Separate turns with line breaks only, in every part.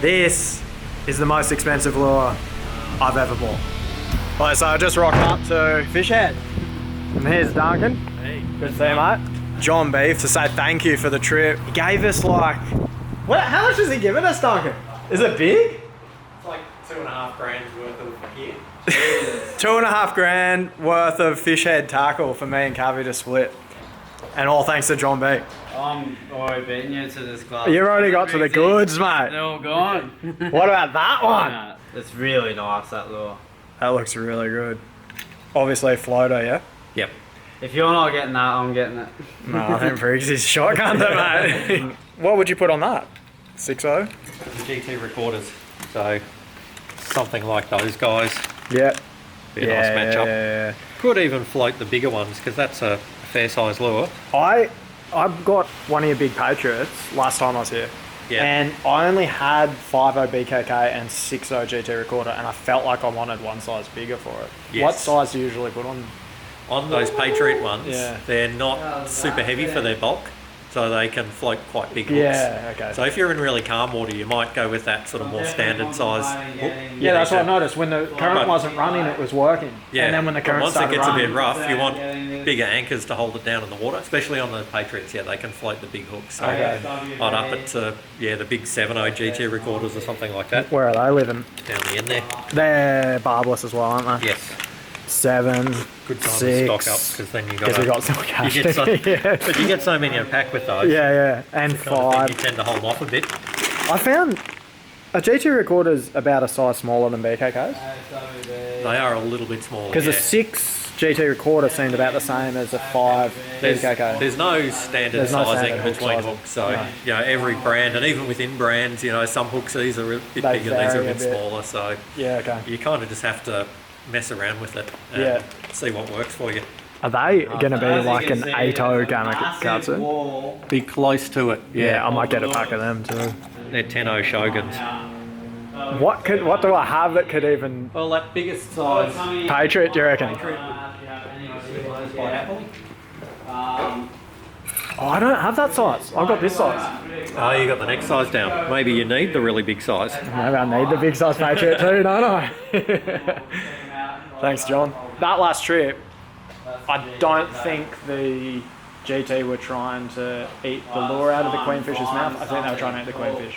This is the most expensive lure I've ever bought. Right, so I just rocked up to Fish Head. And here's Duncan.
Hey.
Good to see you, mate. Jon B to say thank you for the trip. He gave us like, what? How much has he given us, Duncan? Is it big?
It's like $2.5 grand worth of gear.
2.5 grand worth of Fish Head tackle for me and Cavi to split. And all thanks to Jon B.
I'm already beating you to this class.
You've already got to the goods, mate.
They're all gone.
What about that one?
It's really nice, that lure.
That looks really good. Obviously floater, yeah?
Yep.
If you're not getting that, I'm getting it.
No, I think Briggs is shotgun though, mate. What would you put on that? 6.0?
The GT Recorders. So something like those guys.
Yeah.
Be a nice matchup.
Yeah.
Could even float the bigger ones because that's a fair size lure.
I got one of your big Patriots last time I was here.
Yeah.
And I only had 5.0 BKK and 6.0 GT Recorder, and I felt like I wanted one size bigger for it.
Yes.
What size do you usually put on?
On those Patriot ones,
Yeah.
they're not super heavy for their bulk, so they can float quite big hooks.
Yeah, okay.
So if you're in really calm water, you might go with that sort of more standard size hook.
Yeah, that's what I noticed. When the current wasn't running, it was working.
Yeah,
And then when the current
once it
started
gets
running,
a bit rough, you want bigger anchors to hold it down in the water, especially on the Patriots. Yeah, they can float the big hooks. So
Okay.
I'd up it to, the big 7.0 GT Recorders or something like that.
Where are they living?
Down the end there.
They're barbless as well, aren't they?
Yes.
7,
Good time
6.
to stock up because then you
Because we got some cash.
you get so,
Yeah.
But you get so many in a pack with those.
Yeah. And
Kind of thing,
5.
you tend to hold off a bit.
I found a GT Recorder's about a size smaller than BKK's.
They are a little bit smaller.
Because
yeah.
the 6 GT Recorder seemed about the same as a 5 BKK.
There's no standard
There's no
sizing
standard hook
between
sizing.
hooks, so
No.
every brand, and even within brands, some hooks these are a bit
They
bigger, these are a
vary a
bit
bit.
smaller, so
Yeah, okay.
you kind of just have to mess around with it and
Yeah.
see what works for you.
Are they going to be like an 8.0 Gamakatsu?
Be close to it.
Yeah, I might get a pack of them too.
They're 10.0 Shoguns.
What do I have that could even...
Well, that biggest size.
Patriot, do you reckon? Oh, I don't have that size. I've got this size.
Oh, you got the next size down. Maybe you need the really big size.
Maybe I need the big size Patriot too, don't I? Thanks, John. That last trip, I don't think the GT were trying to eat the lure out of the queenfish's mouth. I think they were trying to eat the queenfish.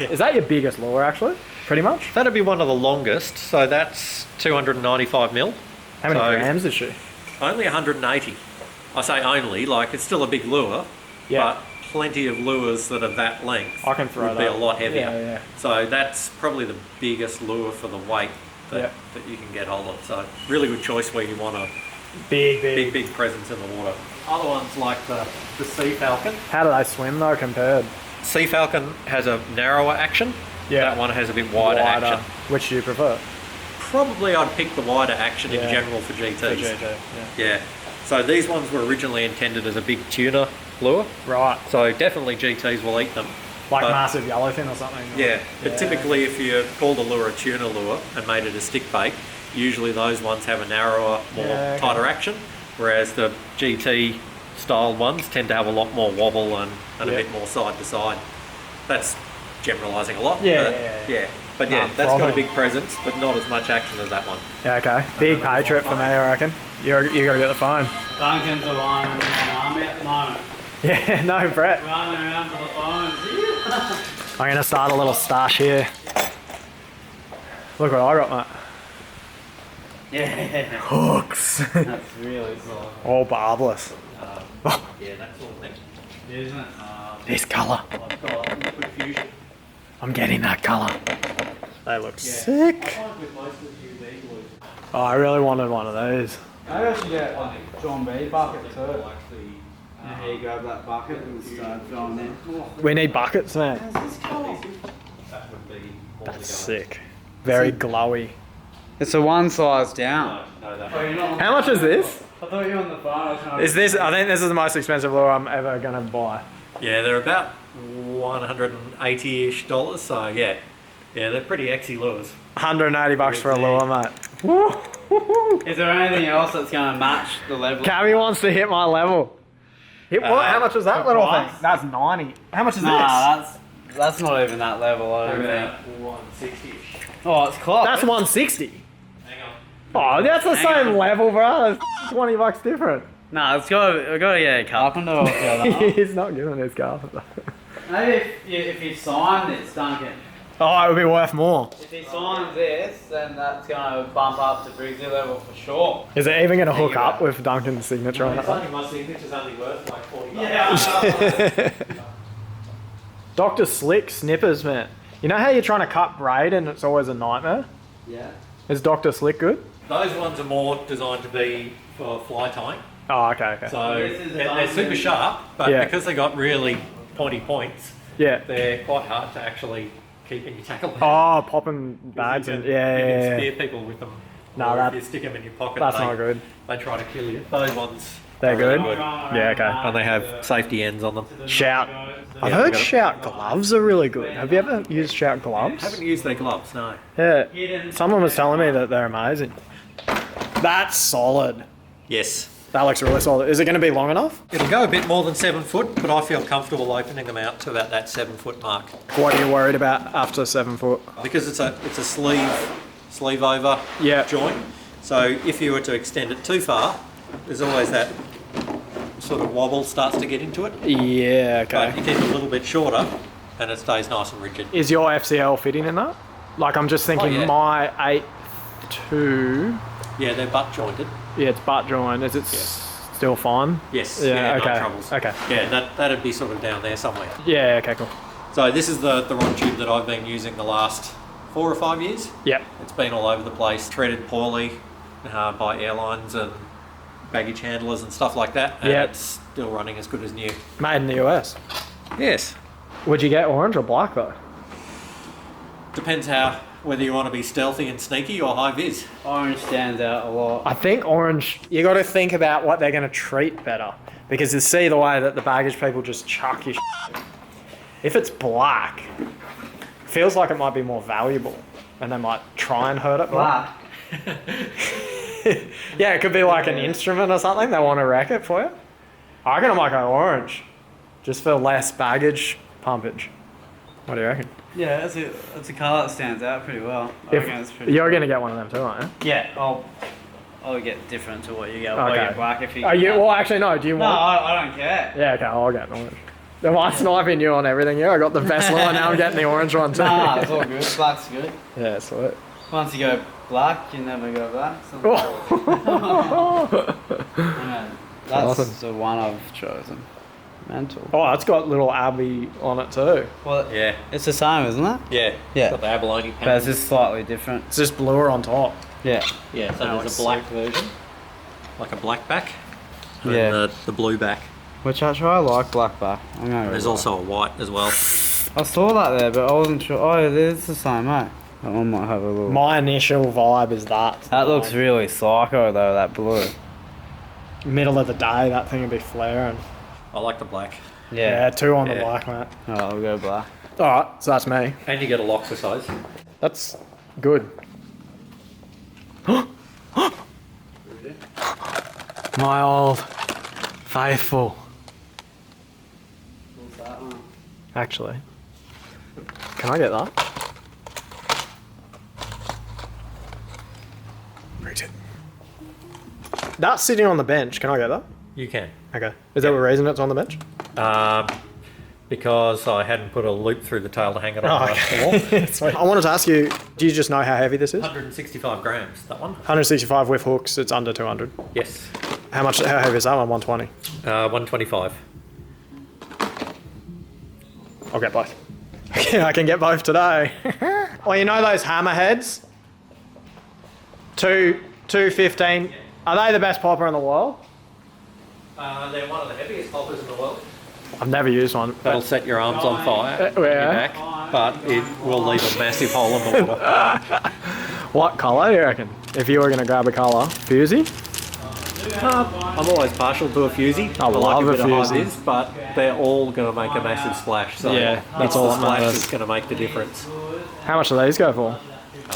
Is that your biggest lure, actually? Pretty much?
That'd be one of the longest, so that's 295 mil.
How many grams is she?
Only 180. I say only, like it's still a big lure, but plenty of lures that are that length
I can throw
would be
that.
a lot heavier.
Yeah.
So that's probably the biggest lure for the weight that you can get hold of. So really good choice where you want a big presence in the water. Other ones like the Sea Falcon.
How do they swim though compared?
Sea Falcon has a narrower action.
Yeah.
That one has a bit wider action.
Which do you prefer?
Probably I'd pick the wider action in general for GTs.
For GT,
Yeah. So these ones were originally intended as a big tuna lure.
Right.
So definitely GTs will eat them.
Like massive yellowfin or something?
Yeah. But typically if you called a lure a tuna lure and made it a stick bait, usually those ones have a narrower, tighter action, whereas the GT style ones tend to have a lot more wobble and a bit more side to side. That's generalising a lot. But that's got a big presence, but not as much action as that one.
Yeah, okay. Big Patriot for me, I reckon. You got to get the phone.
Duncan's the one in the army at the moment.
Yeah, no, Brett.
Running around for the phones.
I'm going to start a little stash here. Look what I got, mate.
Yeah.
Hooks.
That's really cool.
All barbless.
Yeah, that sort of thing.
Isn't it?
This colour.
I've got liquid fusion.
I'm getting that colour. They look sick. Oh, I really wanted one of these.
Maybe I should get a Jon B bucket too. And here you grab that bucket and start filling in.
We need buckets, man.
That would be
That's sick. Very glowy.
It's a one size down.
How much is this?
I thought you were on the phone.
Is this? I think this is the most expensive lure I'm ever gonna buy.
Yeah, they're about $180-ish. So yeah, they're pretty exy lures.
$180 for a lure, mate.
Is there anything else that's going to match the level?
Cavi wants to hit my level. Hit what? How much was that
for
little
price?
thing? That's 90. How much is
Nah,
this?
That's not even that level, I don't think.
160-ish.
Oh, it's close.
That's 160.
Hang on.
Oh, that's the
Hang
same
on.
level, bro. It's $20 different.
Nah, we've got to get a carpenter or the
He's not giving his carpenter.
Maybe if you sign this, Duncan.
Oh, it would be worth more.
If he signs this, then that's going to bump up to Briggsy level for sure.
Is it even going to hook up with Duncan's signature on it?
My signature's only worth like $40.
Yeah.
Dr. Slick snippers, man. You know how you're trying to cut braid and it's always a nightmare?
Yeah.
Is Dr. Slick good?
Those ones are more designed to be for fly tying.
Oh, okay.
So
This is
they're super sharp, but
Yeah.
because they got really pointy points,
Yeah.
they're quite hard to actually keep in your tackle bag.
Oh, popping bags
You
and
can
yeah.
spear people with them.
No,
Or
that-
if you stick them in your pocket,
That's
they,
not good.
They try to kill you. Those ones
They're
are really
good? Yeah, okay.
And they have safety ends on them.
Shout. I've
Yeah,
heard
we got it.
Shout gloves are really good. Have you ever used Shout
I
gloves?
haven't used their gloves, no.
Yeah. Someone was telling me that they're amazing. That's solid.
Yes.
That looks really solid. Is it going to be long enough?
It'll go a bit more than 7 foot, but I feel comfortable opening them out to about that 7 foot mark.
What are you worried about after 7 foot?
Because it's a sleeve over
Yeah.
joint. So if you were to extend it too far, there's always that sort of wobble starts to get into it.
Yeah,
But
okay.
you keep it a little bit shorter and it stays nice and rigid.
Is your FCL fitting in that? Like, I'm just thinking
yeah.
my 8.2,
Yeah, they're butt jointed.
yeah, it's butt joint. Is it still fine?
Yes.
Yeah, okay.
No troubles.
Okay.
Yeah, that'd be sort of down there somewhere.
Yeah, okay, cool.
So this is the rod tube that I've been using the last 4 or 5 years.
Yep.
It's been all over the place, treated poorly by airlines and baggage handlers and stuff like that. And
Yep.
it's still running as good as new.
Made in the US.
Yes.
Would you get orange or black though?
Depends whether you want to be stealthy and sneaky or high vis.
Orange stands out a lot.
I think orange, you got to think about what they're going to treat better. Because you see the way that the baggage people just chuck your shit. If it's black, feels like it might be more valuable. And they might try and hurt it more.
Black.
Yeah, it could be like an instrument or something. They want to wreck it for you. I reckon I might go orange. Just for less baggage pumpage. What do you reckon?
Yeah, that's a colour that stands out pretty well. I reckon it's pretty
You're going to get one of them too, aren't you?
Yeah, I'll get different to what you get. I'll
Okay.
get black if you
Are you? Well, actually, no. Do you
No,
want?
I don't care.
Yeah, okay. I'll get orange. Am I sniping you on everything here? I got the best one. Now I'm getting the orange one too.
Nah, it's all good. Black's good.
Yeah, sweet.
Once you go black, you never go black. So yeah, that's
Awesome.
the one I've chosen. Mental.
Oh, it's got little Abby on it too.
Well,
Yeah.
it's the same, isn't it?
Yeah.
Yeah.
Got the abalone
But
panel.
it's just slightly different.
It's just bluer on top.
Yeah.
Yeah, so
Oh,
there's
I
a black version. Like a black back. And
Yeah.
the blue back.
Which actually I like black back. I'm gonna go
There's
black.
also a white as well.
I saw that there, but I wasn't sure. Oh, it is the same, mate. That one might have a little.
My initial vibe is that.
That looks really psycho though. That blue.
Middle of the day, that thing would be flaring.
I like the black.
Yeah, 2 on the
Yeah.
black, mate.
Oh, I'll go black.
Alright, so that's me.
And you get a lock for size.
That's good. My old faithful.
What's that one?
Actually. Can I get that? That's sitting on the bench. Can I get that?
You can.
Okay. Is that the reason it's on the bench?
Because I hadn't put a loop through the tail to hang it on the wall.
Sweet. I wanted to ask you, do you just know how heavy this is?
165 grams, that one?
165 with hooks, it's under 200.
Yes.
How heavy is that one? 120.
125.
I'll get both. I can get both today. Well, you know those hammerheads? 215. Are they the best popper in the world?
They're one of the heaviest poppers in the world.
I've never used one.
That'll set your arms on fire on your
yeah.
back, but it will leave a massive hole in the water.
What colour do you reckon? If you were going to grab a colour, fusey?
I'm always partial to a fusey.
I love
like a
a
bit of high
fusey.
vis, but they're all going to make a massive splash. So
Yeah, that's
it's
all
the
that
splash
matters.
that's going to make the difference.
How much do these go for?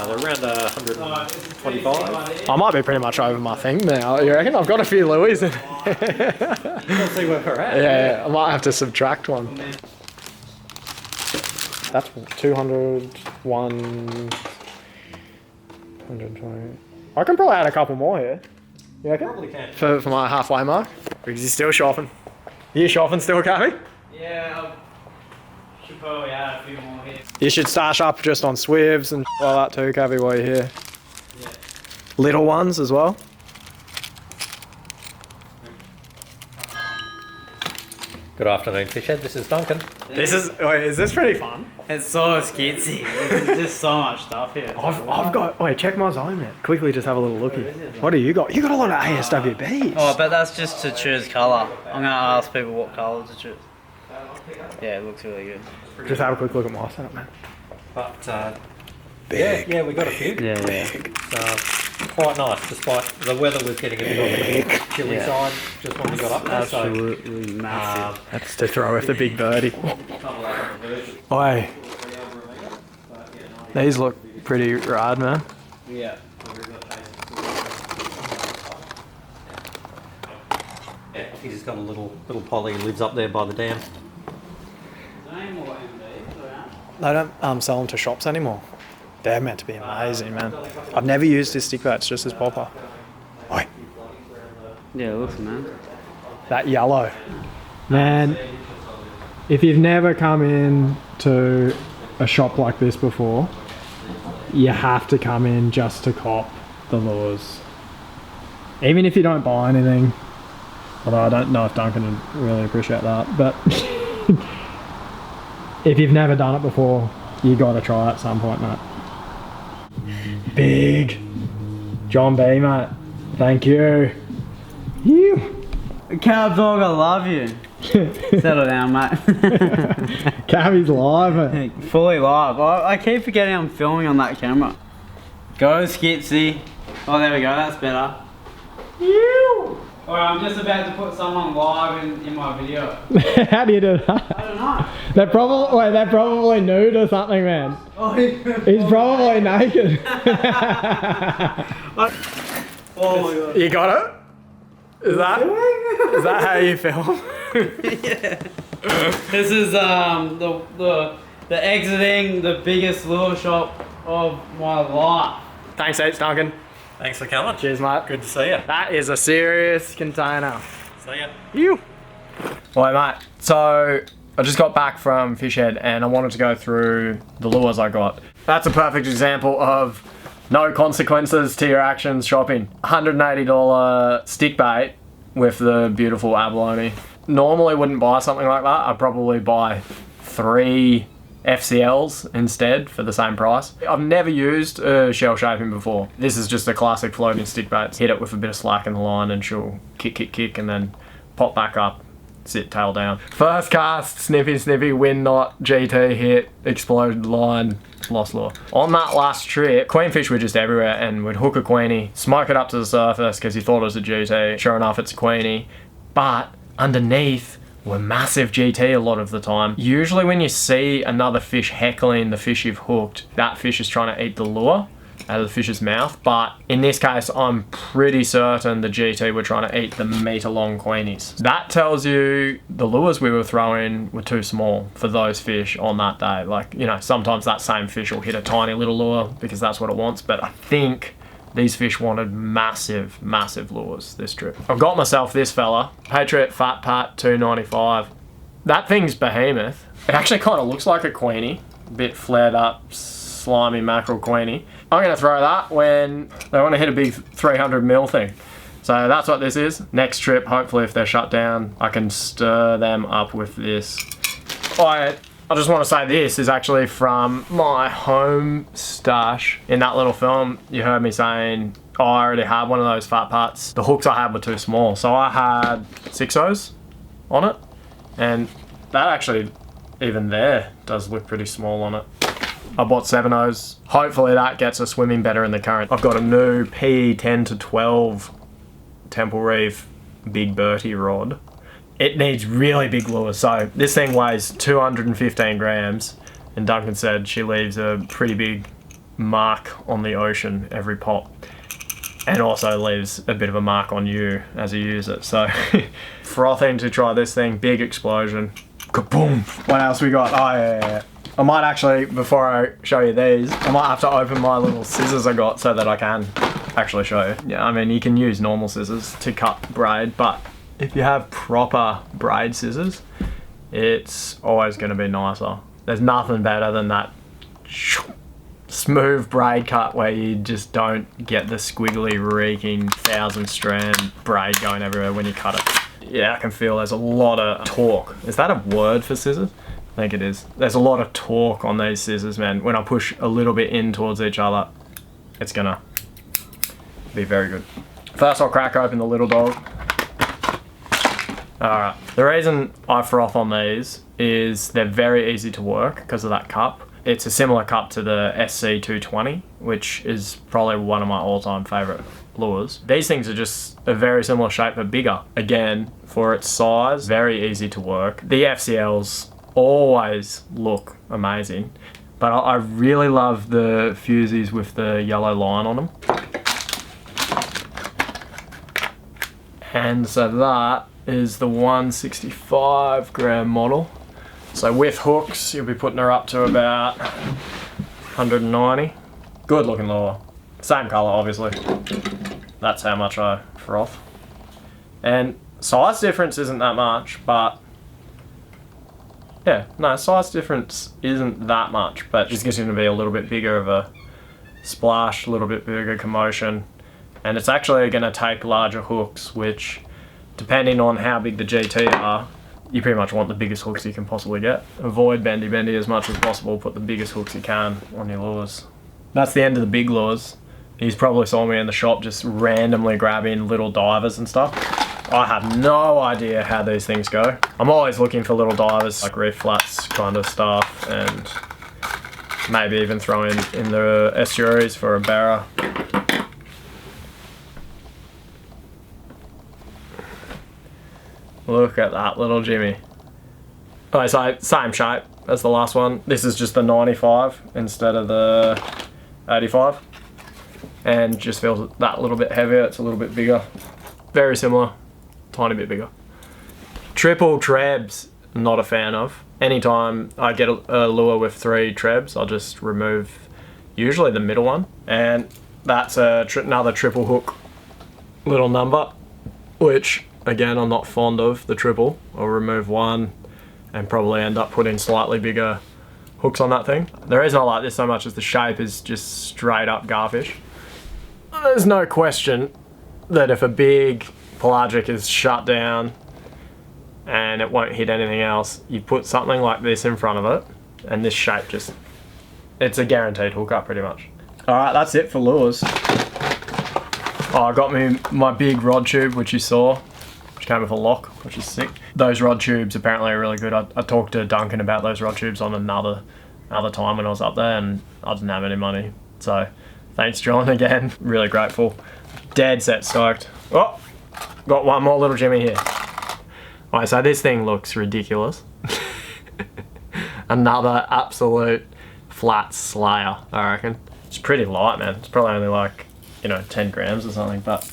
They're around 125.
I might be pretty much over my thing now. You reckon? I've got a few Louis.
Let's see where we're at.
Yeah, I might have to subtract one. That's 200, 120. I can probably add a couple more here. You reckon?
Probably can.
For my halfway mark. Because he's still shopping. You shopping still, Cavi?
Yeah, I should probably add a few more here.
You should stash up just on Swivels and all that too, Cavi, while you're here.
Yeah.
Little ones as well.
Good afternoon, Fishhead. This is Duncan.
Is this pretty fun?
It's so skitsy. There's just so much stuff here.
I've got, wait, check my zone there. Quickly just have a little looky. What do you got? You got a lot of ASWBs.
Oh, but that's just to choose colour. I'm going to ask people what colour to choose. Yeah, it looks really good.
Just have a quick look at my setup, man.
But,
Big.
yeah, we got a few.
Yeah.
Quite nice, despite the weather was getting a bit on the chilly side just when we got up there.
Absolutely massive.
That's to throw with the big birdie. Oi. These look pretty rad, man.
Yeah.
Yeah, he's just got a little polly who lives up there by the dam.
They don't sell them to shops anymore. They're meant to be amazing, man. I've never used this stick bait, it's just this popper. Oi.
Yeah, it looks man.
That yellow. Man, if you've never come in to a shop like this before, you have to come in just to cop the lures. Even if you don't buy anything, although I don't know if Duncan would really appreciate that, but if you've never done it before, you gotta try it at some point, mate. Big Jon B, mate. Thank you. You.
Cab dog, I love you. Settle down, mate.
Cavi's live, mate.
Fully live. I keep forgetting I'm filming on that camera. Go skitsy. Oh, there we go. That's better. You. Alright, I'm just about to put someone live in my video.
How do you do that?
I don't know.
They're probably nude or something, man.
Oh,
He's probably naked.
oh my god.
You got it? Is that how you film?
Yeah. This is the exiting the biggest lure shop of my life.
Thanks, H. Duncan.
Thanks for coming.
Cheers, mate.
Good to see you.
That is a serious container.
See ya.
You. Well, mate, so I just got back from Fishhead and I wanted to go through the lures I got. That's a perfect example of no consequences to your actions shopping. $180 stick bait with the beautiful abalone. Normally wouldn't buy something like that. I'd probably buy 3 FCLs instead for the same price. I've never used shell shaping before. This is just a classic floating stick bait. Hit it with a bit of slack in the line and she'll kick and then pop back up, sit tail down. First cast, snippy, wind knot, GT hit, exploded line, lost lure. On that last trip, queenfish were just everywhere and we'd hook a queenie, smoke it up to the surface because he thought it was a GT. Sure enough, it's a queenie. But underneath were massive GT a lot of the time. Usually when you see another fish heckling the fish you've hooked, that fish is trying to eat the lure out of the fish's mouth. But in this case, I'm pretty certain the GT were trying to eat the meter-long queenies. That tells you the lures we were throwing were too small for those fish on that day. Like, you know, sometimes that same fish will hit a tiny little lure because that's what it wants. But I think these fish wanted massive lures this trip. I've got myself this fella, Patriot Fat Pat A-0295. That thing's behemoth. It actually kind of looks like a queenie, a bit flared up, slimy mackerel queenie. I'm gonna throw that when they want to hit a big 300mm thing. So that's what this is. Next trip, hopefully if they're shut down, I can stir them up with this. I just want to say this is actually from my home stash. In that little film, you heard me saying, oh, I already had one of those fat pats. The hooks I had were too small. So I had 6Os on it. And that actually, even there, does look pretty small on it. I bought 7Os. Hopefully that gets us swimming better in the current. I've got a new PE10 to 12 Temple Reef Big Bertie rod. It needs really big lures. So this thing weighs 215 grams and Duncan said she leaves a pretty big mark on the ocean every pop and also leaves a bit of a mark on you as you use it. So frothing to try this thing, big explosion, kaboom. What else we got? Oh yeah. I might actually, before I show you these, I might have to open my little scissors I got so that I can actually show you. Yeah, I mean, you can use normal scissors to cut braid, but if you have proper braid scissors, it's always going to be nicer. There's nothing better than that smooth braid cut where you just don't get the squiggly, reeking 1,000 strand braid going everywhere when you cut it. Yeah, I can feel there's a lot of torque. Is that a word for scissors? I think it is. There's a lot of torque on these scissors, man. When I push a little bit in towards each other, it's gonna be very good. First, I'll crack open the little dog. Alright, the reason I froth on these is they're very easy to work because of that cup. It's a similar cup to the SC220, which is probably one of my all-time favourite lures. These things are just a very similar shape but bigger. Again, for its size, very easy to work. The FCLs always look amazing, but I really love the fusies with the yellow line on them. And so that is the 165 gram model. So with hooks, you'll be putting her up to about 190. Good looking lure. Same color, obviously. That's how much I froth. And size difference isn't that much, but yeah, no, size difference isn't that much, but just gets you to be a little bit bigger of a splash, a little bit bigger commotion. And it's actually going to take larger hooks, which, depending on how big the GT are, you pretty much want the biggest hooks you can possibly get. Avoid bendy as much as possible, put the biggest hooks you can on your lures. That's the end of the big lures. He's probably saw me in the shop just randomly grabbing little divers and stuff. I have no idea how these things go. I'm always looking for little divers, like reef flats kind of stuff, and maybe even throw in the estuaries for a barra. Look at that little Jimmy. Okay, so same shape as the last one. This is just the 95 instead of the 85. And just feels that little bit heavier, it's a little bit bigger. Very similar, tiny bit bigger. Triple trebs, not a fan of. Anytime I get a lure with 3 trebs, I'll just remove usually the middle one. And that's another triple hook little number, which again, I'm not fond of the triple. I'll remove one and probably end up putting slightly bigger hooks on that thing. The reason I like this so much is the shape is just straight up garfish. There's no question that if a big pelagic is shut down and it won't hit anything else, you put something like this in front of it and this shape just, it's a guaranteed hookup pretty much. Alright, that's it for lures. Oh, I got me my big rod tube, which you saw. Came with a lock, which is sick. Those rod tubes apparently are really good. I talked to Duncan about those rod tubes on another time when I was up there, and I didn't have any money. So thanks, Jon, again. Really grateful. Dead set stoked. Oh, got one more little Jimmy here. Alright, so this thing looks ridiculous. Another absolute flat slayer, I reckon. It's pretty light, man. It's probably only like, 10 grams or something, but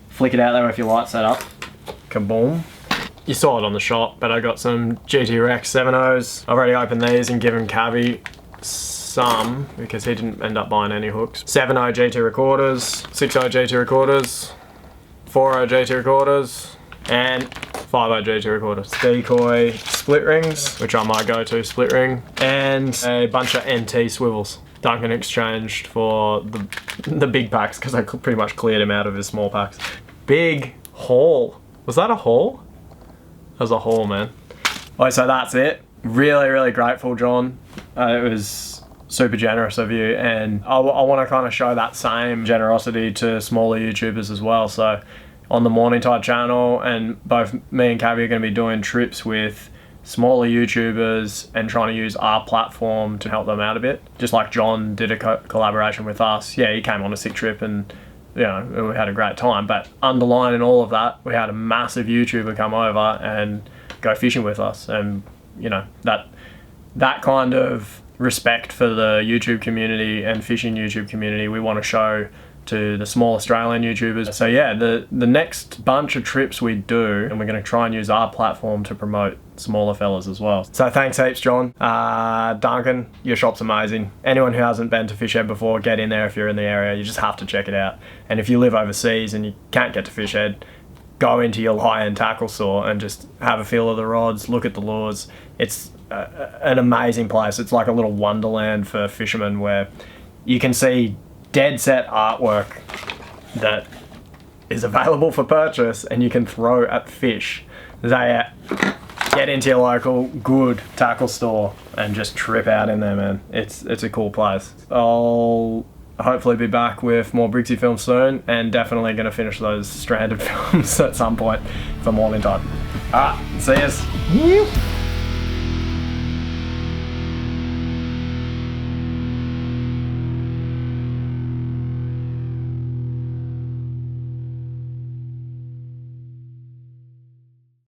flick it out there with your light set up. Kaboom. You saw it on the shop, but I got some GT-Rex 7.0s. I've already opened these and given Cavi some because he didn't end up buying any hooks. 7.0 GT recorders, 6.0 GT recorders, 4.0 GT recorders, and 5.0 GT recorders. Decoy split rings, which are my go-to split ring, and a bunch of NT swivels. Duncan exchanged for the big packs because I pretty much cleared him out of his small packs. Big haul. Was that a haul? That was a haul, man. Alright, so that's it. Really, really grateful, Jon. It was super generous of you, and I want to kind of show that same generosity to smaller YouTubers as well. So on the Morning Tide channel, and both me and Cavi are going to be doing trips with smaller YouTubers and trying to use our platform to help them out a bit. Just like Jon did a collaboration with us. Yeah, he came on a sick trip and we had a great time, but underlying all of that, we had a massive YouTuber come over and go fishing with us, and that kind of respect for the YouTube community and fishing YouTube community we want to show
to the small Australian YouTubers. So yeah, the next bunch of trips we do, and we're going to try and use our platform to promote smaller fellas as well. So thanks heaps, John. Duncan, your shop's amazing. Anyone who hasn't been to Fishhead before, get in there if you're in the area. You just have to check it out. And if you live overseas and you can't get to Fishhead, go into your high-end tackle store and just have a feel of the rods, look at the lures. It's an amazing place. It's like a little wonderland for fishermen where you can see dead set artwork that is available for purchase and you can throw at fish. So yeah, get into your local good tackle store and just trip out in there, man. It's a cool place. I'll hopefully be back with more Brixie films soon, and definitely going to finish those stranded films at some point if I'm all in time. Alright, see yous.